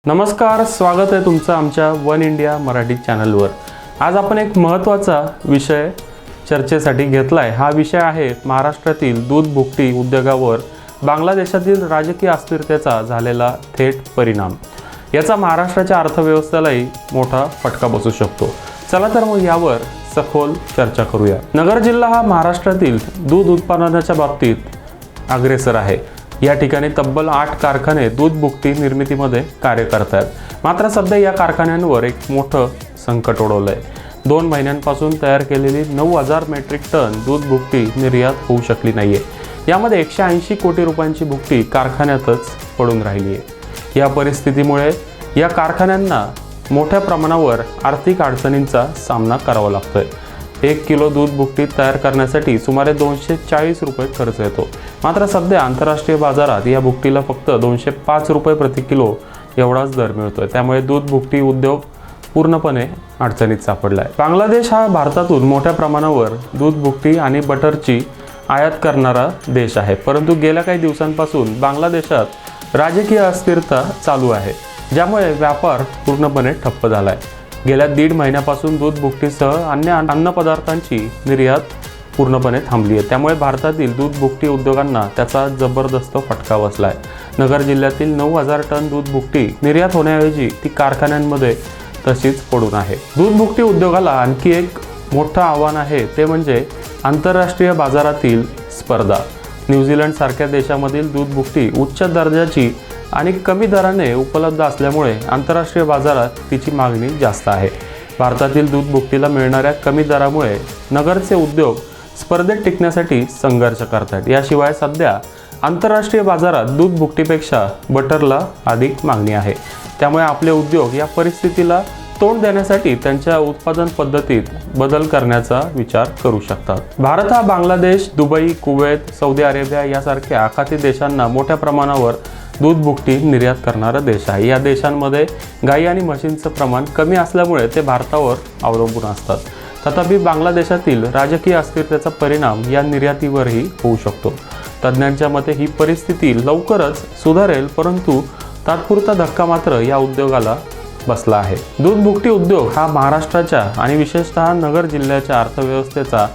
नमस्कार, स्वागत आहे तुमचं आमच्या वन इंडिया मराठी चॅनलवर। आज आपण एक महत्त्वाचा विषय चर्चेसाठी घेतलाय। हा विषय आहे महाराष्ट्रातील दूध भुकटी उद्योगावर बांगलादेशातील राजकीय अस्थिरतेचा झालेला थेट परिणाम। याचा महाराष्ट्राच्या अर्थव्यवस्थेलाही मोठा फटका बसू शकतो। चला तर मग यावर सखोल चर्चा करूया। नगर जिल्हा हा महाराष्ट्रातील दूध उत्पादनाच्या बाबतीत अग्रेसर आहे। या ठिकाणी तब्बल 8 कारखाने दूध भुकटी निर्मितीमध्ये कार्य करतात। मात्र सध्या या कारखान्यांवर एक मोठं संकट ओढवलंय। 2 महिन्यांपासून तयार केलेली 9000 मेट्रिक टन दूध भुकटी निर्यात होऊ शकली नाहीये। यामध्ये 180 कोटी रुपयांची भुकटी कारखान्यातच पडून राहिली आहे। या परिस्थितीमुळे या कारखान्यांना मोठ्या प्रमाणावर आर्थिक अडचणींचा सामना करावा लागतोय। 1 किलो दूध भुकटी तयार करण्यासाठी सुमारे 240 रुपये खर्च येतो। मात्र सध्या आंतरराष्ट्रीय बाजारात या भुकटीला फक्त 205 रुपये प्रति किलो एवढाच दर मिळतोय। त्यामुळे दूध भुकटी उद्योग पूर्णपणे अडचणीत सापडलाय। बांगलादेश हा भारतातून मोठ्या प्रमाणावर दूध भुकटी आणि बटरची आयात करणारा देश आहे। परंतु गेल्या काही दिवसांपासून बांगलादेशात राजकीय अस्थिरता चालू आहे, ज्यामुळे व्यापार पूर्णपणे ठप्प झालाय। गेल्या 1.5 महिन्यापासून दूध भुकटीसह अन्य अन्नपदार्थांची निर्यात पूर्णपणे थांबली आहे। त्यामुळे भारतातील दूध भुकटी उद्योगांना त्याचा जबरदस्त फटका बसलाय। नगर जिल्ह्यातील 9000 टन दूध भुकटी निर्यात होण्याऐवजी ती कारखान्यांमध्ये तशीच पडून आहे। दूध भुकटी उद्योगाला आणखी एक मोठं आव्हान आहे, ते म्हणजे आंतरराष्ट्रीय बाजारातील स्पर्धा। न्यूझीलंड सारख्या देशामधील दूध भुकटी उच्च दर्जाची आणि कमी दराने उपलब्ध असल्यामुळे आंतरराष्ट्रीय बाजारात तिची मागणी जास्त आहे। भारतातील दूध भुकटीला मिळणाऱ्या कमी दरामुळे नगरचे उद्योग स्पर्धेत टिकण्यासाठी संघर्ष करतात। याशिवाय सध्या आंतरराष्ट्रीय बाजारात दूध भुकटीपेक्षा बटरला अधिक मागणी आहे। त्यामुळे आपले उद्योग या परिस्थितीला तोंड देण्यासाठी त्यांच्या उत्पादन पद्धतीत बदल करण्याचा विचार करू शकतात। भारत हा Bangladesh, Dubai, Kuwait, Saudi Arabia यासारख्या आखाती देशांना मोठ्या प्रमाणावर दूध भुकटी निर्यात करणारा देश आहे। या देशांमध्ये गाई आणि म्हशींचं प्रमाण कमी असल्यामुळे ते भारतावर अवलंबून असतात। तथापि बांगलादेशातील राजकीय अस्थिरतेचा परिणाम या निर्यातीवरही होऊ शकतो। तज्ज्ञांच्या मते ही परिस्थिती लवकरच सुधारेल, परंतु तात्पुरता धक्का मात्र या उद्योगाला बसला आहे। दूध भुकटी उद्योग हा महाराष्ट्राच्या आणि विशेषतः नगर जिल्ह्याच्या अर्थव्यवस्थेचा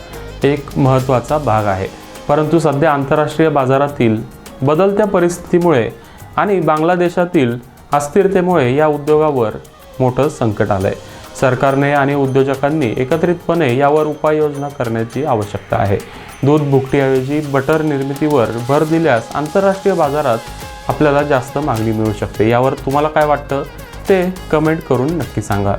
एक महत्त्वाचा भाग आहे। परंतु सध्या आंतरराष्ट्रीय बाजारातील बदलत्या परिस्थितीमुळे आणि बांगलादेशातील अस्थिरतेमुळे या उद्योगावर मोठं संकट आलंय। सरकारने आणि उद्योजकांनी एकत्रितपणे यावर उपाययोजना करण्याची आवश्यकता आहे। दूध भुकटीऐवजी बटर निर्मितीवर भर दिल्यास आंतरराष्ट्रीय बाजारात आपल्याला जास्त मागणी मिळू शकते। यावर तुम्हाला काय वाटतं ते कमेंट करून नक्की सांगा।